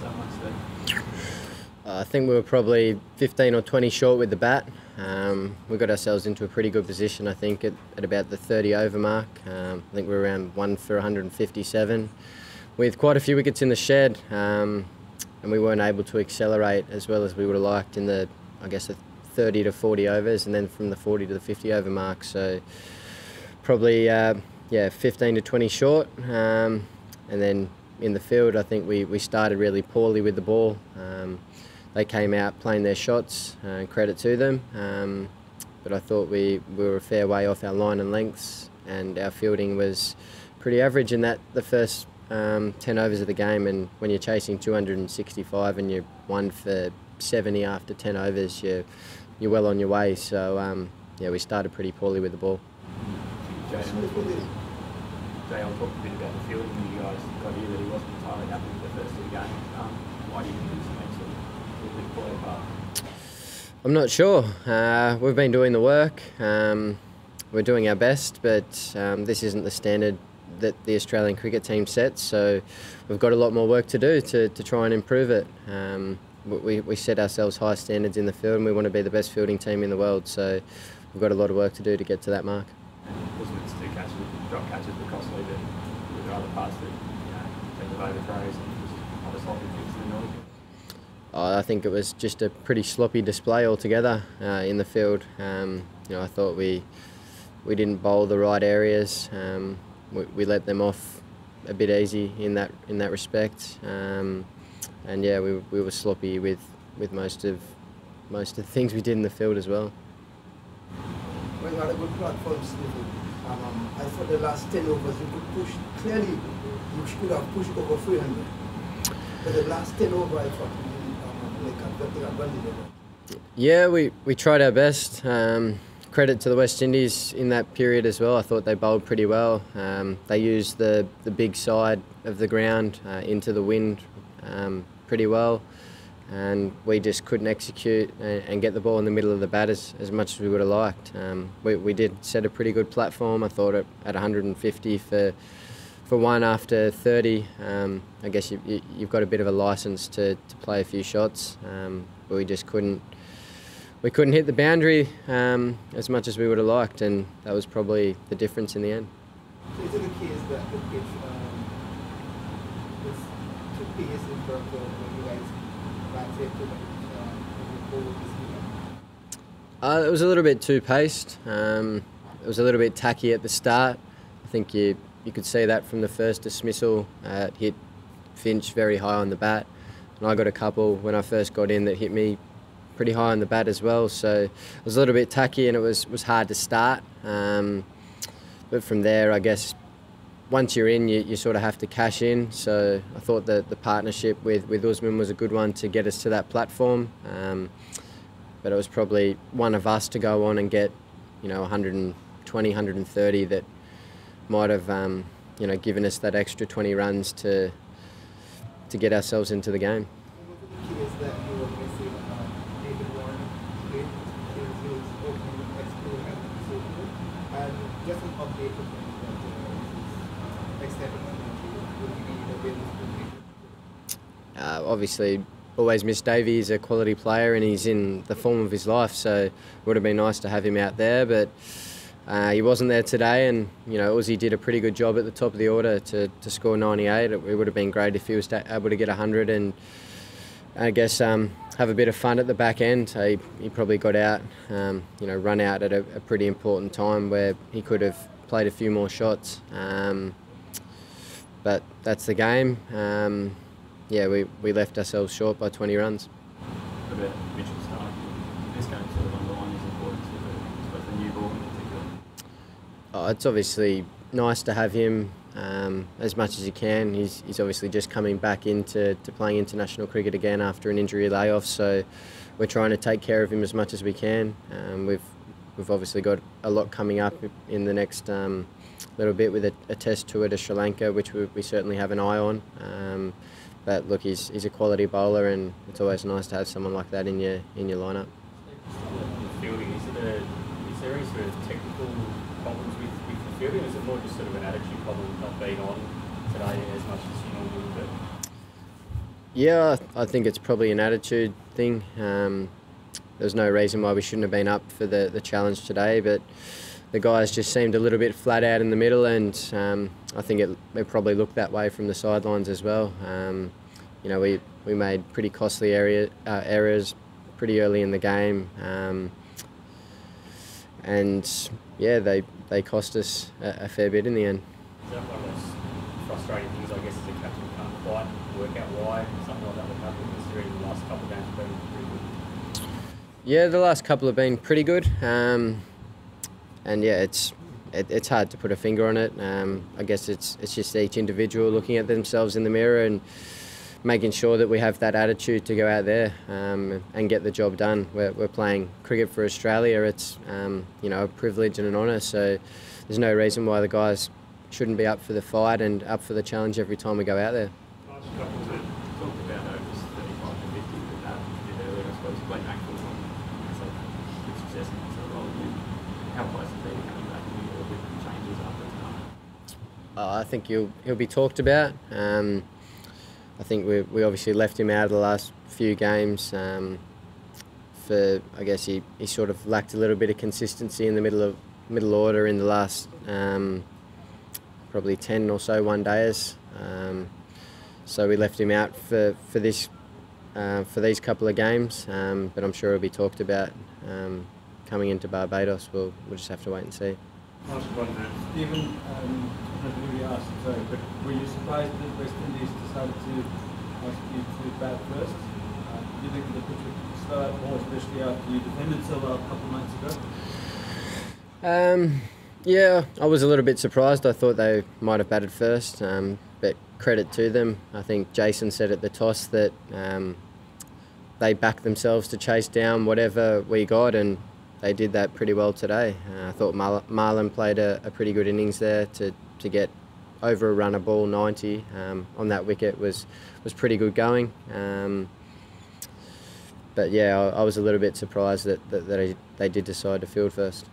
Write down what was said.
that much then? I think we were probably 15 or 20 short with the bat. We got ourselves into a pretty good position, I think, at about the 30 over mark. I think we were around 1 for 157 with quite a few wickets in the shed, and we weren't able to accelerate as well as we would have liked in the, I guess, the 30 to 40 overs, and then from the 40 to the 50 over mark. So probably, 15 to 20 short. And then in the field, I think we started really poorly with the ball. They came out playing their shots, credit to them. But I thought we were a fair way off our line and lengths, and our fielding was pretty average in the first 10 overs of the game. And when you're chasing 265 and you're 1 for 70 after 10 overs, you're well on your way. So we started pretty poorly with the ball. Jay, I'll talk a bit about the fielding that you guys got here, that he wasn't entirely happy with the first 2 games. Why do you think it's meant to really play a part? I'm not sure. We've been doing the work. We're doing our best, but this isn't the standard that the Australian cricket team sets, so we've got a lot more work to do to try and improve it. We set ourselves high standards in the field, and we want to be the best fielding team in the world, so we've got a lot of work to do to get to that mark. Wasn't it 2 catches, drop catches were costly, but were there other parts that, in terms of overthrows and just other sloppy things in the middle? I think it was just a pretty sloppy display altogether in the field. I thought we didn't bowl the right areas. We let them off a bit easy in that respect. We were sloppy with most of the things we did in the field as well. Well, you had a good platform, Stephen. I thought the last 10 overs you could push. Clearly, you should have pushed over 300. But the last 10 overs, I thought you didn't take advantage of it. Yeah, we tried our best. Credit to the West Indies in that period as well. I thought they bowled pretty well. They used the big side of the ground into the wind pretty well, and we just couldn't execute and get the ball in the middle of the bat as much as we would have liked. We did set a pretty good platform. I thought at 150 for 1 after 30. I guess you've got a bit of a licence to play a few shots, but we just couldn't hit the boundary as much as we would have liked, and that was probably the difference in the end. So is it the case that the pitch is too pace in terms of when you guys bat it too much this It was a little bit too paced. It was a little bit tacky at the start. I think you could see that from the first dismissal. It hit Finch very high on the bat, and I got a couple when I first got in that hit me pretty high on the bat as well, so it was a little bit tacky and it was hard to start. But from there, I guess, once you're in, you sort of have to cash in. So I thought that the partnership with Usman was a good one to get us to that platform. But it was probably one of us to go on and get, 120, 130 that might have, given us that extra 20 runs to get ourselves into the game. Obviously, always miss Davey. He's a quality player and he's in the form of his life, so it would have been nice to have him out there, but he wasn't there today, and Uzi did a pretty good job at the top of the order to score 98. It would have been great if he was able to get 100 and I guess have a bit of fun at the back end. He probably got out, run out at a pretty important time where he could have played a few more shots. But that's the game. We left ourselves short by 20 runs. What about Mitchell Stark? This game sort of underline his importance with the new ball in particular. It's obviously nice to have him as much as he can. He's obviously just coming back into playing international cricket again after an injury layoff, so we're trying to take care of him as much as we can. We've obviously got a lot coming up in the next little bit with a test tour to Sri Lanka, which we certainly have an eye on. But look, he's a quality bowler, and it's always nice to have someone like that in your lineup. Fielding, is there any sort of technical problems with the fielding? Is it more just sort of an attitude problem not being on today as much as you normally Yeah, I think it's probably an attitude thing. There's no reason why we shouldn't have been up for the challenge today, but the guys just seemed a little bit flat out in the middle, and I think it probably looked that way from the sidelines as well. You know, we made pretty costly errors pretty early in the game, and yeah, they cost us a fair bit in the end. Is that one of those frustrating things, I guess, as a captain, you can't quite work out why something like that would happen, considering the last couple of games have been pretty good? Yeah, the last couple have been pretty good, and yeah, it's hard to put a finger on it. I guess it's just each individual looking at themselves in the mirror and making sure that we have that attitude to go out there and get the job done. We're playing cricket for Australia. It's you know, a privilege and an honour. So there's no reason why the guys shouldn't be up for the fight and up for the challenge every time we go out there. Last couple to talk about overs 35 to 50 that you did earlier, I suppose. Blake Maxwell's on good success in that sort of role. How close is he to coming back to you with changes after tonight? I think he'll be talked about. I think we obviously left him out of the last few games. For I guess he sort of lacked a little bit of consistency in the middle order in the last probably 10 or so one-dayers. So we left him out for these couple of games. But I'm sure he'll be talked about coming into Barbados. We'll just have to wait and see. Last one, Stephen, not really asked, sorry, but were you surprised that West Indies decided to ask you to bat first? Do you think the pitch would start more, especially after you defended so well a couple of months ago? Yeah, I was a little bit surprised. I thought they might have batted first, but credit to them. I think Jason said at the toss that they backed themselves to chase down whatever we got, and they did that pretty well today. I thought Marlon played a pretty good innings there to get over a run, a ball 90 on that wicket was pretty good going. But yeah, I was a little bit surprised that they did decide to field first.